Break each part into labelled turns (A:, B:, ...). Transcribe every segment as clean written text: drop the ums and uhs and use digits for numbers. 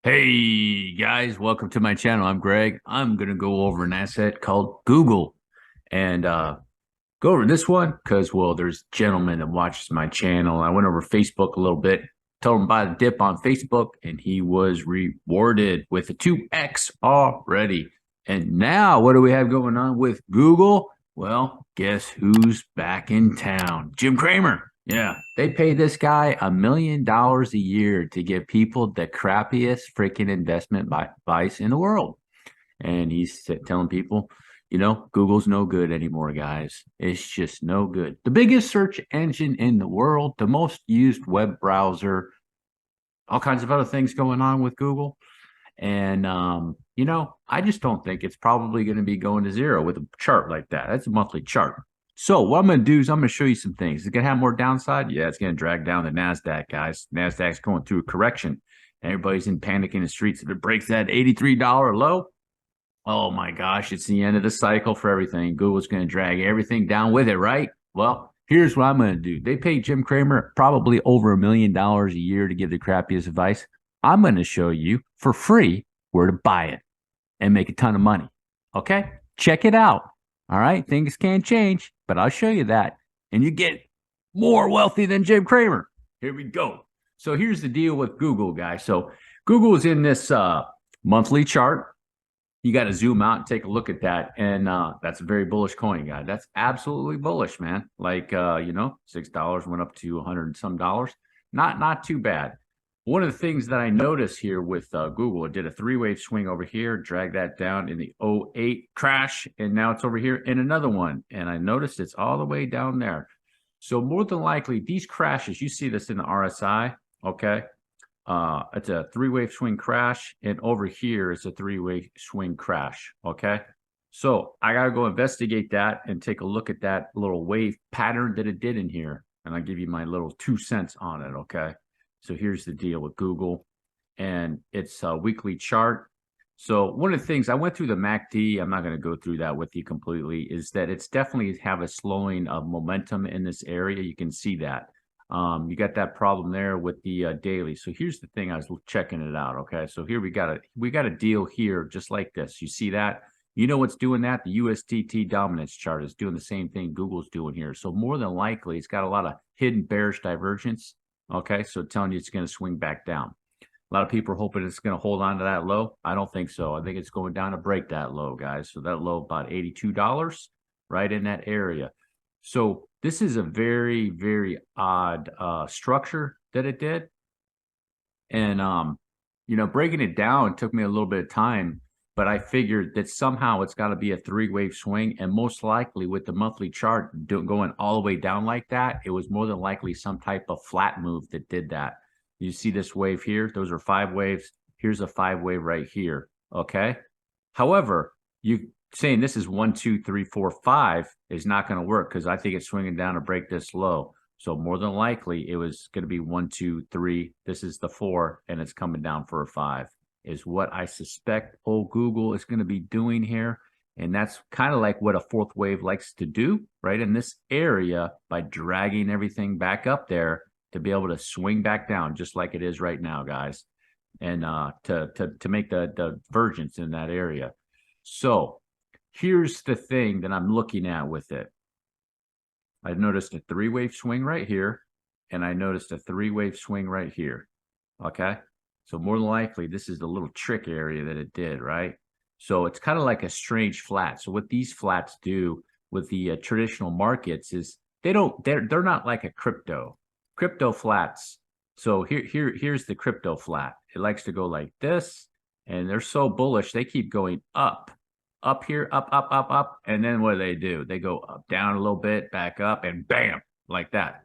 A: Hey guys, welcome to my channel. I'm Greg. I'm going to go over an asset called Google and go over this one because, well, there's a gentleman that watches my channel. I went over Facebook a little bit, told him buy the dip on Facebook, and he was rewarded with a 2x already. And now, what do we have going on with Google? Well, guess who's back in town? Jim Cramer. Yeah, they pay this guy $1 million a year to give people the crappiest freaking investment advice in the world. And he's telling people, Google's no good anymore, guys. It's just no good. The biggest search engine in the world, the most used web browser, all kinds of other things going on with Google. And, I just don't think it's probably going to be going to zero with a chart like that. That's a monthly chart. So what I'm going to do is I'm going to show you some things. It's going to have more downside. Yeah, it's going to drag down the NASDAQ, guys. NASDAQ's going through a correction. Everybody's in panic in the streets. If it breaks that $83 low, oh my gosh, it's the end of the cycle for everything. Google's going to drag everything down with it, right? Well, here's what I'm going to do. They pay Jim Cramer probably over $1 million a year to give the crappiest advice. I'm going to show you for free where to buy it and make a ton of money. Okay? Check it out. All right? Things can change, but I'll show you that. And you get more wealthy than Jim Cramer. Here we go. So here's the deal with Google, guys. So Google is in this monthly chart. You got to zoom out and take a look at that. And that's a very bullish coin, guy. That's absolutely bullish, man. Like, $6 went up to 100 and some dollars. Not too bad. One of the things that I noticed here with Google, it did a three-wave swing over here, dragged that down in the '08 crash, and now it's over here in another one. And I noticed it's all the way down there. So more than likely, these crashes, you see this in the RSI, okay? It's a three-wave swing crash, and over here it's a three-wave swing crash, okay? So I got to go investigate that and take a look at that little wave pattern that it did in here, and I'll give you my little 2 cents on it, okay? So here's the deal with Google, and it's a weekly chart. So one of the things, I went through the MACD, I'm not going to go through that with you completely, is that it's definitely have a slowing of momentum in this area. You can see that. You got that problem there with the daily. So here's the thing, I was checking it out, okay? So here we got a deal here just like this. You see that? You know what's doing that? The USDT dominance chart is doing the same thing Google's doing here. So more than likely, it's got a lot of hidden bearish divergence, okay? So telling you it's going to swing back down. A lot of people are hoping it's going to hold on to that low. I don't think so. I think it's going down to break that low, guys. So that low about $82, right in that area. So this is a very, very odd structure that it did. And, breaking it down took me a little bit of time, but I figured that somehow it's got to be a three-wave swing. And most likely with the monthly chart going all the way down like that, it was more than likely some type of flat move that did that. You see this wave here? Those are 5 waves. Here's a 5-wave right here, okay? However, you saying this is 1, 2, 3, 4, 5 is not going to work because I think it's swinging down to break this low. So more than likely, it was going to be 1, 2, 3. This is the 4, and it's coming down for a 5, is what I suspect old Google is going to be doing here. And that's kind of like what a fourth wave likes to do, right? In this area, by dragging everything back up there to be able to swing back down, just like it is right now, guys, and to make the divergence in that area. So here's the thing that I'm looking at with it. I noticed a three-wave swing right here, and I noticed a three-wave swing right here, okay? So more than likely, this is the little trick area that it did, right? So it's kind of like a strange flat. So what these flats do with the traditional markets is they're not like a crypto flats. So here's the crypto flat. It likes to go like this, and they're so bullish, they keep going up here, up. And then what do? They go up, down a little bit, back up, and bam, like that.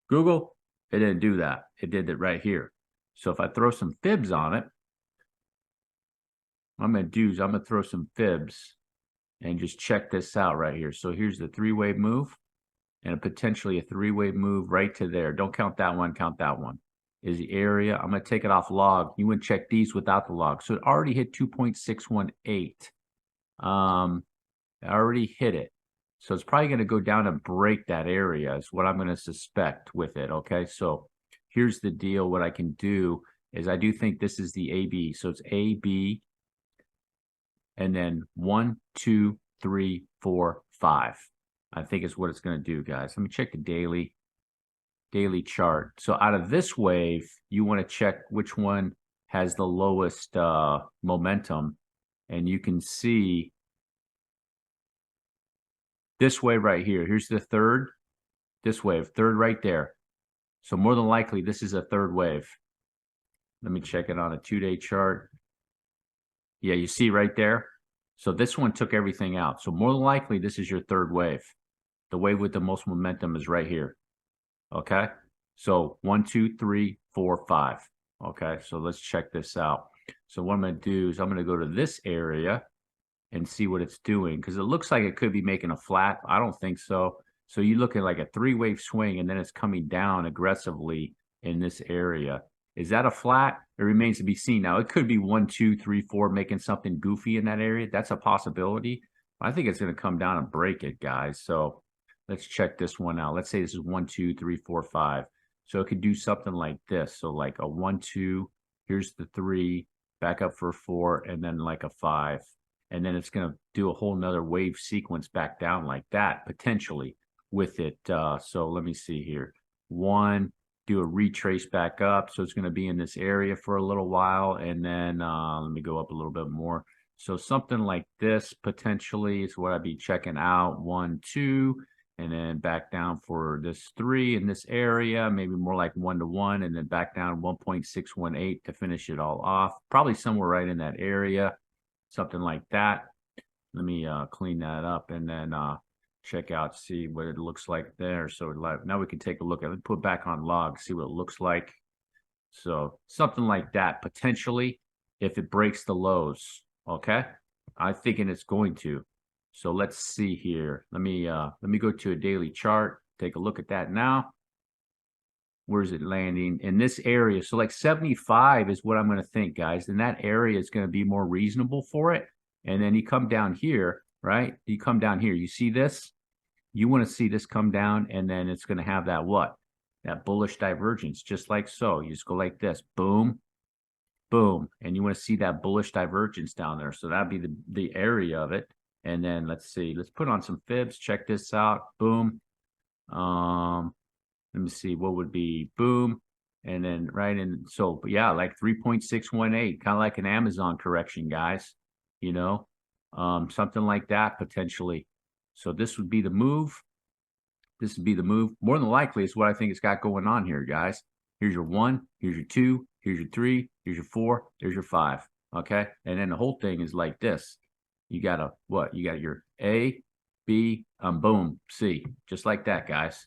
A: Google, it didn't do that. It did it right here. So if I throw some fibs on it, what I'm going to do is I'm going to throw some fibs and just check this out right here. So here's the 3-wave move and potentially a 3-wave move right to there. Don't count that one, count that one. Is the area. I'm going to take it off log. You would check these without the log. So it already hit 2.618. I already hit it. So it's probably going to go down and break that area is what I'm going to suspect with it. Okay. So here's the deal. What I can do is I do think this is the AB. So it's AB and then 1, 2, 3, 4, 5. I think is what it's going to do, guys. Let me check the daily chart. So out of this wave, you want to check which one has the lowest momentum. And you can see this wave right here. Here's the third, this wave, third right there. So more than likely, this is a third wave. Let me check it on a 2-day chart. Yeah, you see right there. So this one took everything out. So more than likely, this is your third wave. The wave with the most momentum is right here. Okay. So 1, 2, 3, 4, 5. Okay. So let's check this out. So what I'm going to do is I'm going to go to this area and see what it's doing, because it looks like it could be making a flat. I don't think so. So you look at like a 3-wave swing and then it's coming down aggressively in this area. Is that a flat? It remains to be seen. Now it could be 1, 2, 3, 4 making something goofy in that area. That's a possibility. I think it's going to come down and break it, guys. So let's check this one out. Let's say this is 1, 2, 3, 4, 5. So it could do something like this. So like a 1, 2, here's the 3, back up for a 4, and then like a 5. And then it's going to do a whole nother wave sequence back down like that, potentially with it. So let me see here. 1, do a retrace back up. So it's going to be in this area for a little while. And then let me go up a little bit more. So something like this potentially is what I'd be checking out. 1, 2, and then back down for this 3 in this area, maybe more like 1 to 1, and then back down 1.618 to finish it all off. Probably somewhere right in that area, something like that. Let me clean that up and then check out, see what it looks like there. So now we can take a look at it, put back on log, see what it looks like. So something like that potentially if it breaks the lows. Okay, I'm thinking it's going to. So let's see here. Let me go to a daily chart. Take a look at that now. Where is it landing? In this area. So like 75 is what I'm going to think, guys. And that area is going to be more reasonable for it. And then you come down here, right? You come down here. You see this? You want to see this come down, and then it's going to have that what? That bullish divergence, just like so. You just go like this. Boom, boom. And you want to see that bullish divergence down there. So that'd be the area of it. And then let's see, let's put on some fibs. Check this out. Boom. Let me see what would be boom. And then right in, so yeah, like 3.618, kind of like an Amazon correction, guys, you know, something like that potentially. So this would be the move. This would be the move. More than likely is what I think it's got going on here, guys. Here's your 1, here's your 2, here's your 3, here's your 4, here's your 5. Okay. And then the whole thing is like this. You got a what? You got your A, B, boom, C, just like that, guys.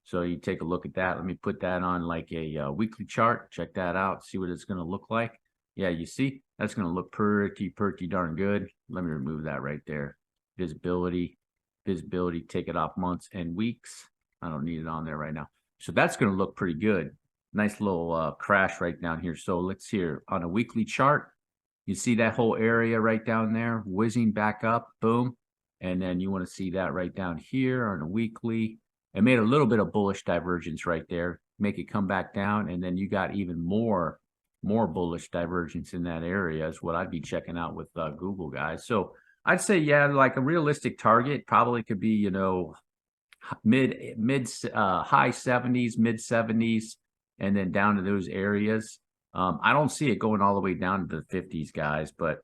A: So you take a look at that. Let me put that on like a weekly chart. Check that out. See what it's going to look like. Yeah, you see, that's going to look pretty darn good. Let me remove that right there. Visibility, take it off months and weeks. I don't need it on there right now. So that's going to look pretty good. Nice little crash right down here. So let's hear on a weekly chart. You see that whole area right down there, whizzing back up, boom. And then you want to see that right down here on a weekly. It made a little bit of bullish divergence right there, make it come back down. And then you got even more bullish divergence in that area is what I'd be checking out with Google, guys. So I'd say, yeah, like a realistic target probably could be, you know, high 70s, mid 70s, and then down to those areas. I don't see it going all the way down to the 50s, guys, but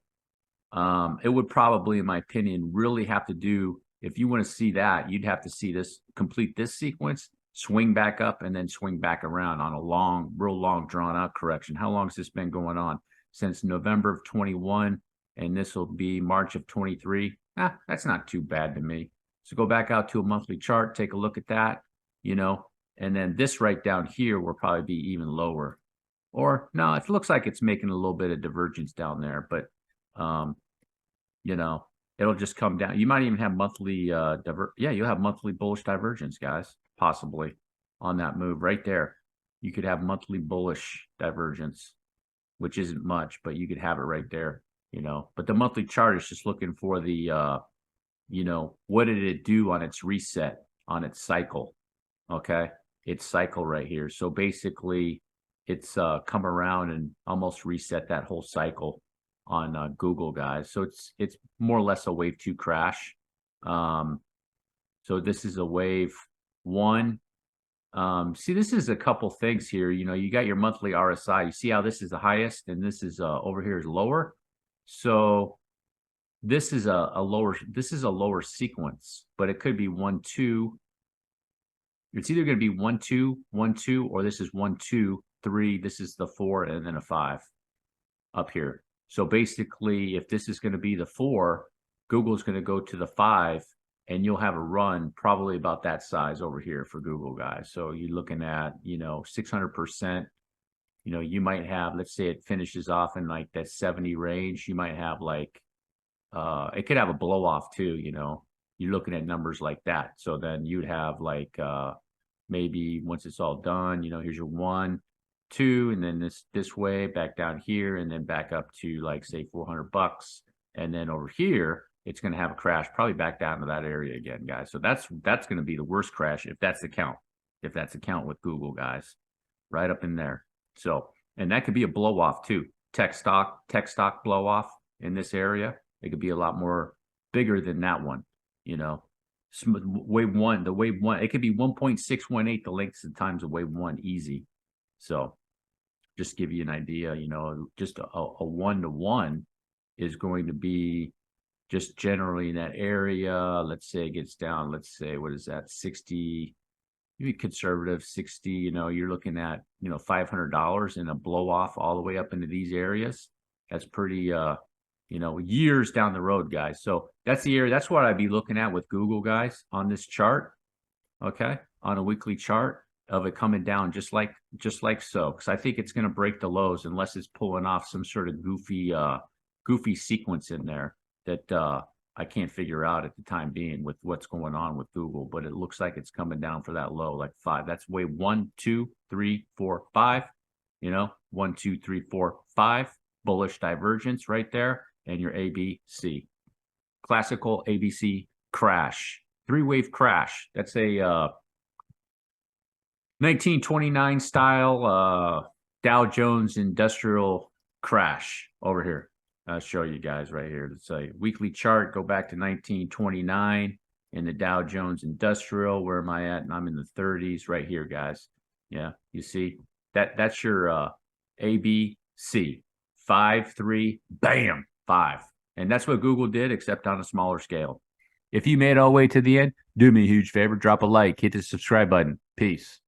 A: it would probably, in my opinion, really have to do, if you want to see that, you'd have to see this, complete this sequence, swing back up, and then swing back around on a long, real long, drawn-out correction. How long has this been going on? Since November of 21, and this will be March of 23. That's not too bad to me. So go back out to a monthly chart, take a look at that, you know, and then this right down here will probably be even lower. Or no, it looks like it's making a little bit of divergence down there, but you know, it'll just come down. You might even have monthly you'll have monthly bullish divergence, guys, possibly on that move right there. You could have monthly bullish divergence, which isn't much, but you could have it right there, you know. But the monthly chart is just looking for the you know, what did it do on its reset, on its cycle? Okay, its cycle right here. So basically, it's come around and almost reset that whole cycle on Google, guys. So it's more or less a wave 2 crash. So this is a wave 1. See, this is a couple things here. You know, you got your monthly RSI. You see how this is the highest and this is over here is lower. So this is a lower sequence, but it could be 1, 2. It's either going to be 1, 2, 1, 2, or this is 1, 2, 3. This is the 4 and then a 5 up here. So basically, if this is going to be the 4, Google's going to go to the 5, and you'll have a run probably about that size over here for Google, guys. So you're looking at, 600%. You might have, let's say it finishes off in like that 70 range. You might have like, it could have a blow off too, You're looking at numbers like that. So then you'd have like, maybe once it's all done, here's your 1, 2, and then this way back down here, and then back up to like say $400. And then over here, it's going to have a crash, probably back down to that area again, guys. So that's going to be the worst crash if that's the count. If that's the count with Google, guys, right up in there. So, and that could be a blow off too. Tech stock blow off in this area. It could be a lot more bigger than that one. Wave 1, it could be 1.618 the lengths and times of wave 1 easy. So just give you an idea, just a 1-to-1 is going to be just generally in that area. Let's say it gets down, let's say, what is that, 60, maybe conservative 60, you're looking at, $500 in a blow off all the way up into these areas. That's pretty, years down the road, guys. So that's the area. That's what I'd be looking at with Google, guys, on this chart. Okay. On a weekly chart of it coming down just like so. Because I think it's going to break the lows unless it's pulling off some sort of goofy sequence in there that I can't figure out at the time being with what's going on with Google. But it looks like it's coming down for that low, like 5. That's wave 1, 2, 3, 4, 5. 1, 2, 3, 4, 5. Bullish divergence right there. And your ABC, classical ABC crash, 3-wave crash. That's a 1929 style Dow Jones industrial crash over here. I'll show you guys right here. It's a weekly chart. Go back to 1929 in the Dow Jones industrial. Where am I at? And I'm in the 30s right here, guys. Yeah, you see that's your ABC. 5, 3, bam. 5. And that's what Google did, except on a smaller scale. If you made it all the way to the end, do me a huge favor, drop a like, hit the subscribe button. Peace.